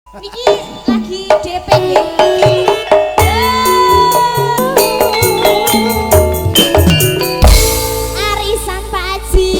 Niki lagi DP nggih. Arisan Pak Haji.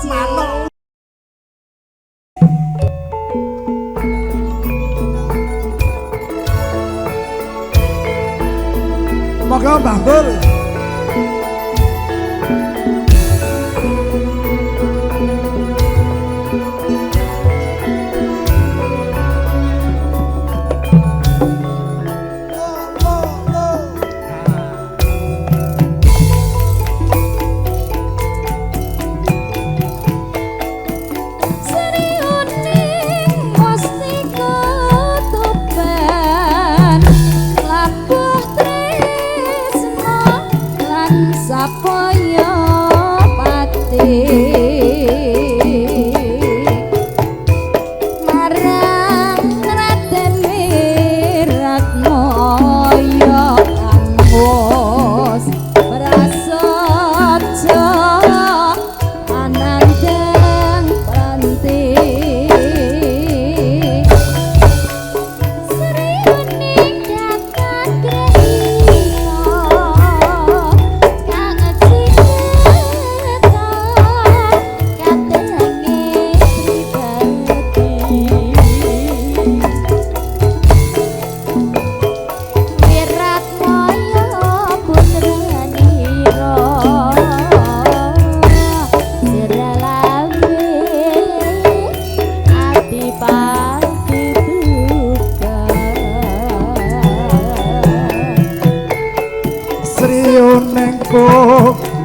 manuk. Monggo Mbah Bul.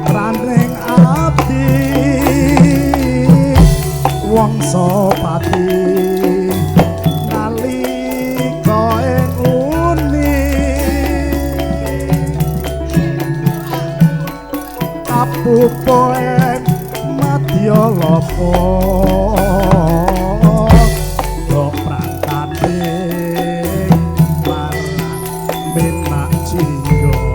Raning abdi wangsa pati nalika ing uni kapupo ing madya lapa kok prantane marang menak jingga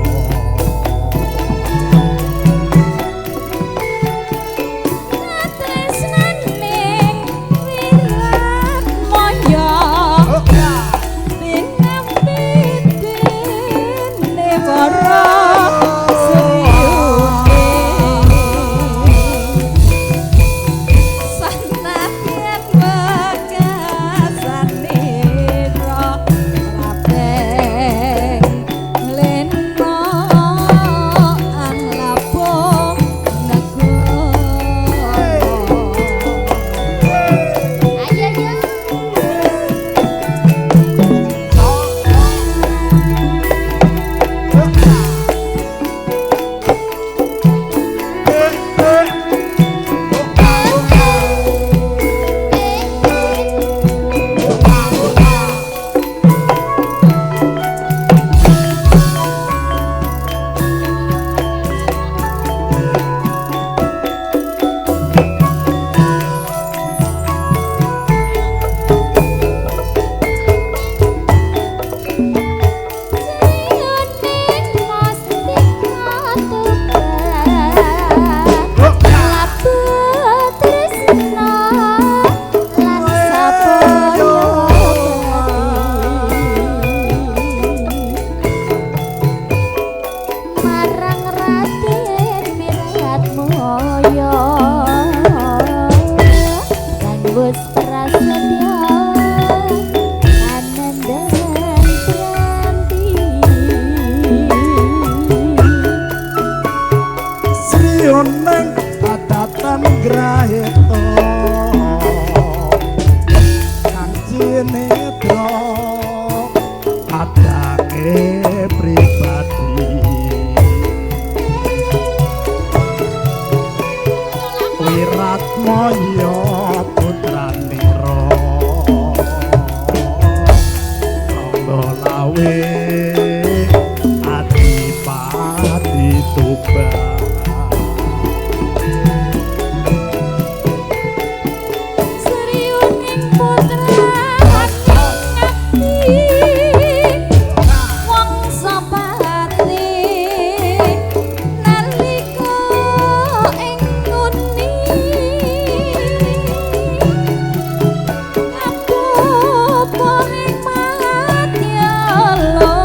Lord.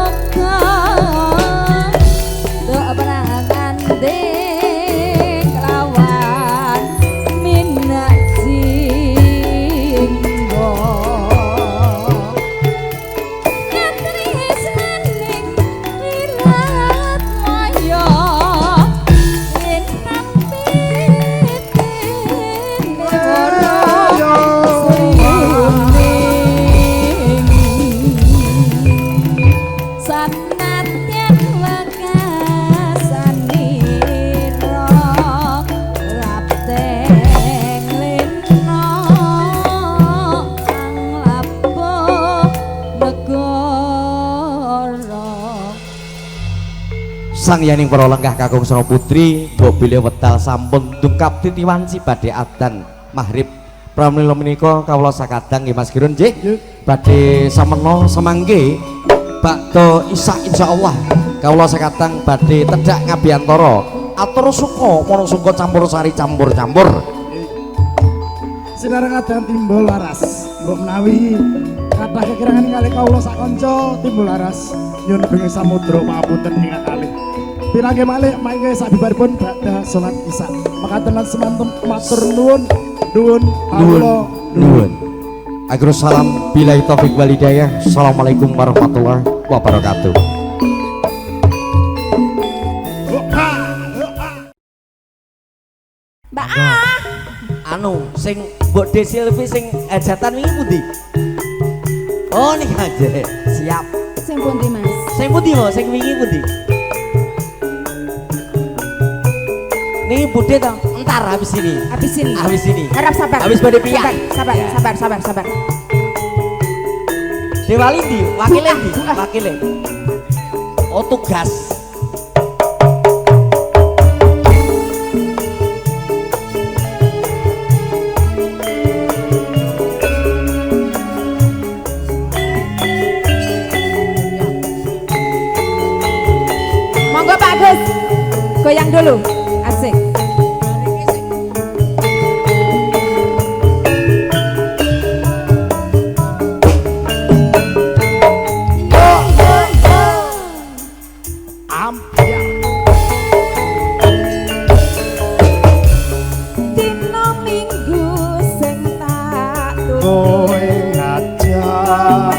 Sang yaning para lenggah kakung Sra Putri mbok bilih wedal sampun dungkap titiwanci badhe adzan maghrib pramila menika kawula sakadang nggih Mas Girun nggih badhe samena semangke bakda isa insyaallah kawula sakadang badhe tedhak ngabiyantara atur suka para suka campur sari campur-campur Sinareng adang timbul laras mbok menawi kathah kekirangan kali kawula sak kanca timbul laras nyuwun bengih samudra pangapunten ingkang kalih pirangke malih mangke sabibaripun badhe salat isya mekaten lan semanten matur nuwun nuwun agur salam billahi taufik wal hidayah. Assalamualaikum warahmatullahi wabarakatuh. Mbak Ah. Anu sing Mbok Desi Silvi sing hajatan wingi pundi? Oh niki aja. Siap. Sing pundi Mas? Sing pundi mo? Sing wingi pundi? Nih budhe to, entar habis ini. Habis ini. Habis ini. Harap sabar. Habis badhe piyak. Sabar, Ya. sabar. Dewali ndi? Wakile ndi? Wakile. Oh tugas. Monggo Pak Agus. Goyang dulu. Asik. Dino Minggu sing tak kowe ngajak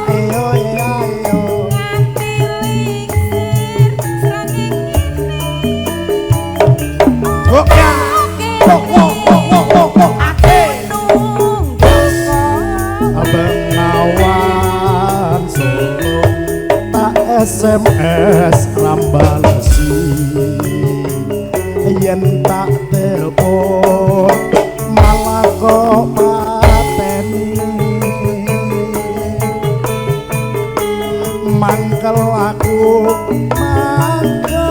ayo Bengawan Solo tak SMS rambalesi yen tak telepon malah kok pateni mangkel aku mangkel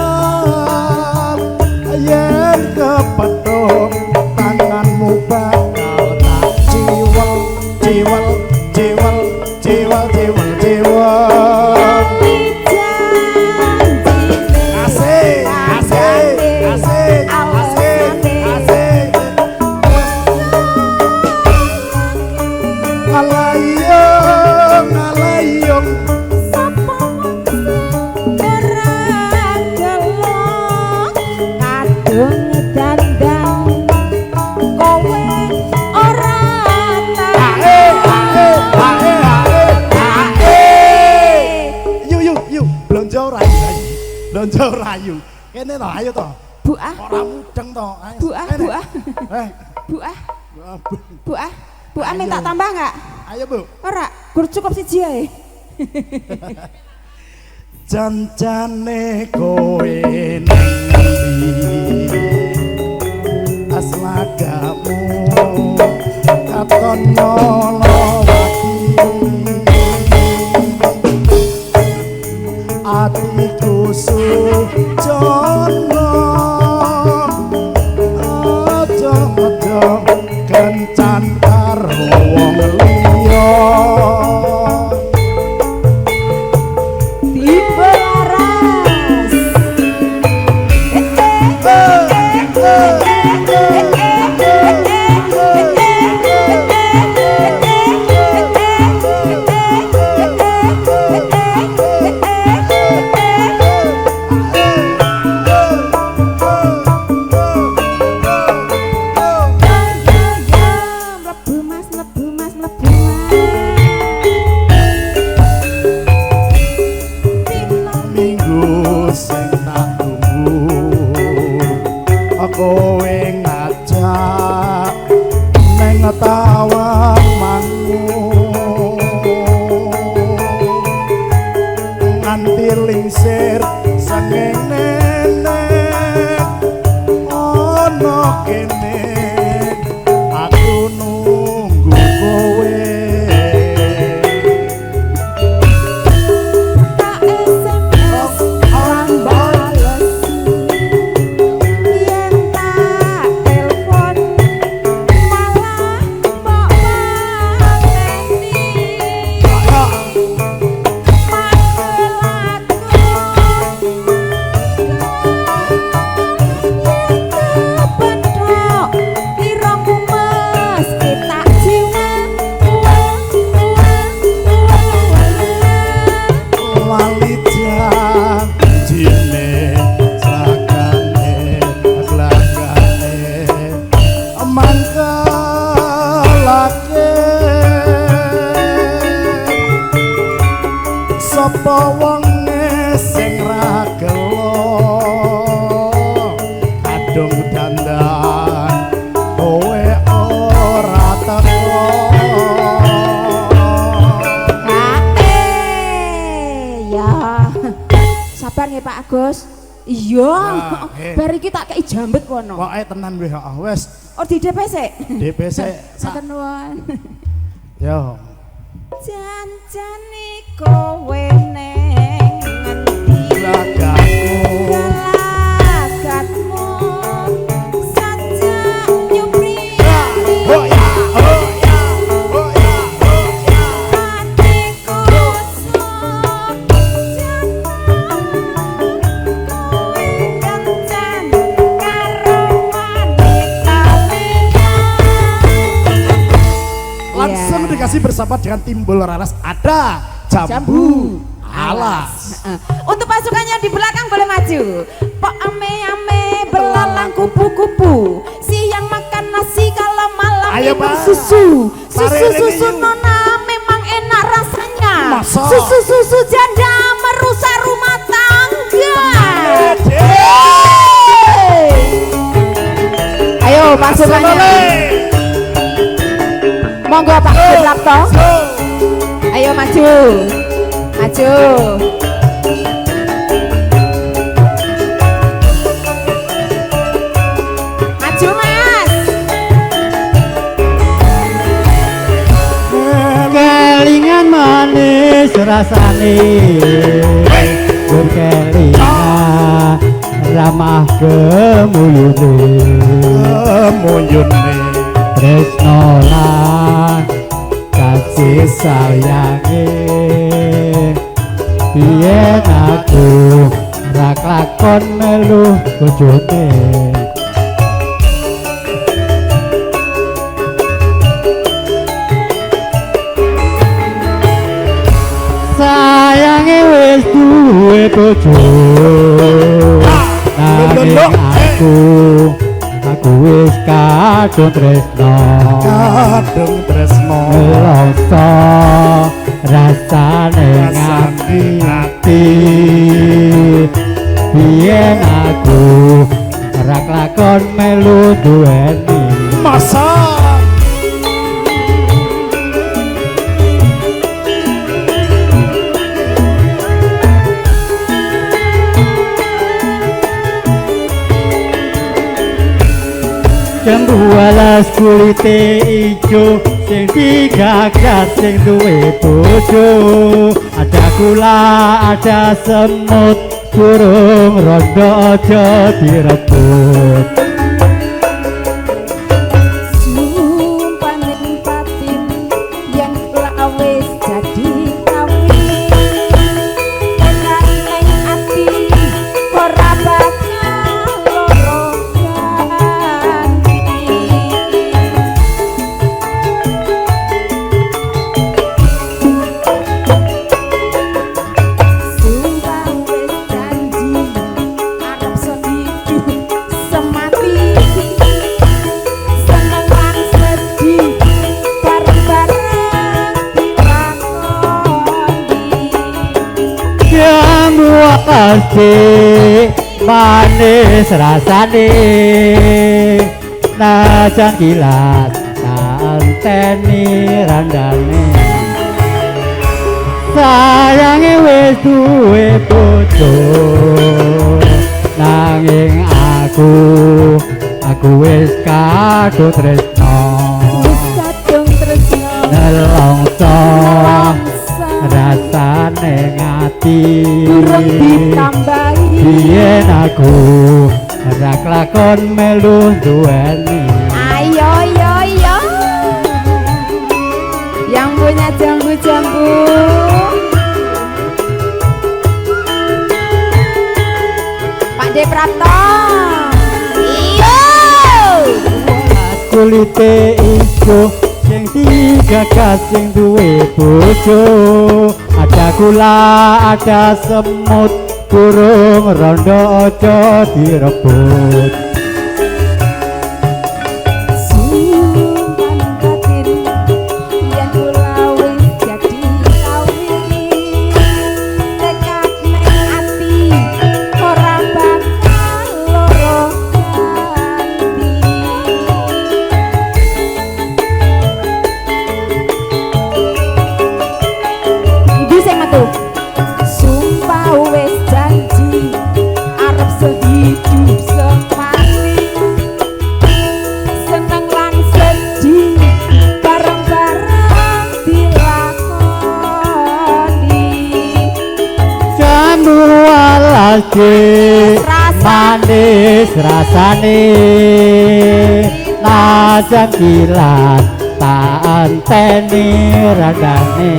yen kepethuk tanganmu bakal tak ciwel ciwel ciwel ciwel ciwel ciwel asik asik asik asik asik alayong alayong blonjo rayu kene to ayo to Bu Ah, ora mudeng to ayo Bu Ah, kene. Bu Ah, eh Bu Ah, Bu. Bu Ah, Bu Ah minta tambah nggak? Ayo Bu Ora, gur cukup siji ae. jancane kowe ning endi aslagamu katon nyolowati atiku sujono aja kencan karo wong liya Tiba laras. kowe ngajak neng tawang mangun nganti lingsir sengene ono kene aku nunggu kowe tak SMS orang bales yen tak telepon malah mbok maneni lali janjine sakane glagane mangkelake sapa wonge sing ra gelo kadung dandan kowe ora teko ya sabar nggih Pak Agus iya Nah, bar iki tak kei jambet kono pokoke tenan wis wis oh di DP sik DPC saken nuwun yo janjane kowe neng ngendi lagaku gelagatmu saja nyupri oh ya oh ya oh ya oh ya hatiku sok kowe kencan karo wanita liya langsung dikasih bersahabat dengan timbul raras ada jambu alas. Untuk pasukannya di belakang boleh maju. Pok ame-ame belalang kupu-kupu. Siang makan nasi kalau malam Ayo, minum Pak. susu. Tarik Susu-susu ini, yuk. nona memang enak rasanya. Masa? Susu-susu janda merusak rumah tangga. Ayo pasukannya. Monggo Pak Suprapto. Ayo maju. Maju. Maju Mas. Kelingan manis rasane kelingan ramah kemuyune Muyune tresno lan kasih sayange yen aku ra klakon melu bojone sayange wis duwe bojo nanging aku wis kadung tresno kadung tresno ngeloso rasane nganti ati biyen aku ora klakon melu duweni masa jambu alas kulite ijo sing digagas sing duwe bojo ada gula ada semut burung rondo aja direbut Sumpah ning batin yang lah wis jadi kawin. Enak ning ati ora bakal loro ganti. Sumpah wis janji arep sehidup semati. Seneng lan sedih bareng-bareng dilakoni. jambu alas manis rasane najan kilat anteni randane sayange wis duwe bojo nanging aku wis kadung tresno kadung tresno nelongso rasane ngati durung ditambahi biyen aku ora kelakon melu duweni ayo yang punya jambu-jambu Pak De Prapto iyo kulite ijo sing digagas sing duwe bojo ada gula ada semut burung rondo aja direbut sumpan batin yen kula wis jadi kawiri tekad ning ati ora bakal loro ganti ndi sing metu sumpah wis janji arep sehidup semati seneng lan sedih bareng-bareng dilakoni jambu alage manis rasane najan kilat tak anteni randane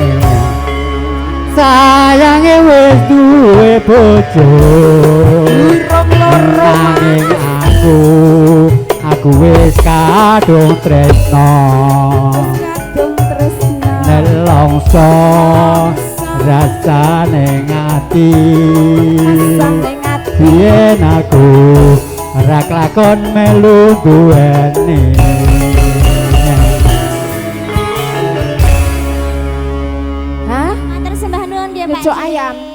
sayange wis duwe bojo nanging aku wis kadung tresno kadung tresno nelongso rasane ngati sampe ngati biyen aku ora kelakon melu duweni hah Matur sembah nuwun nggih Pak. Bejo ayam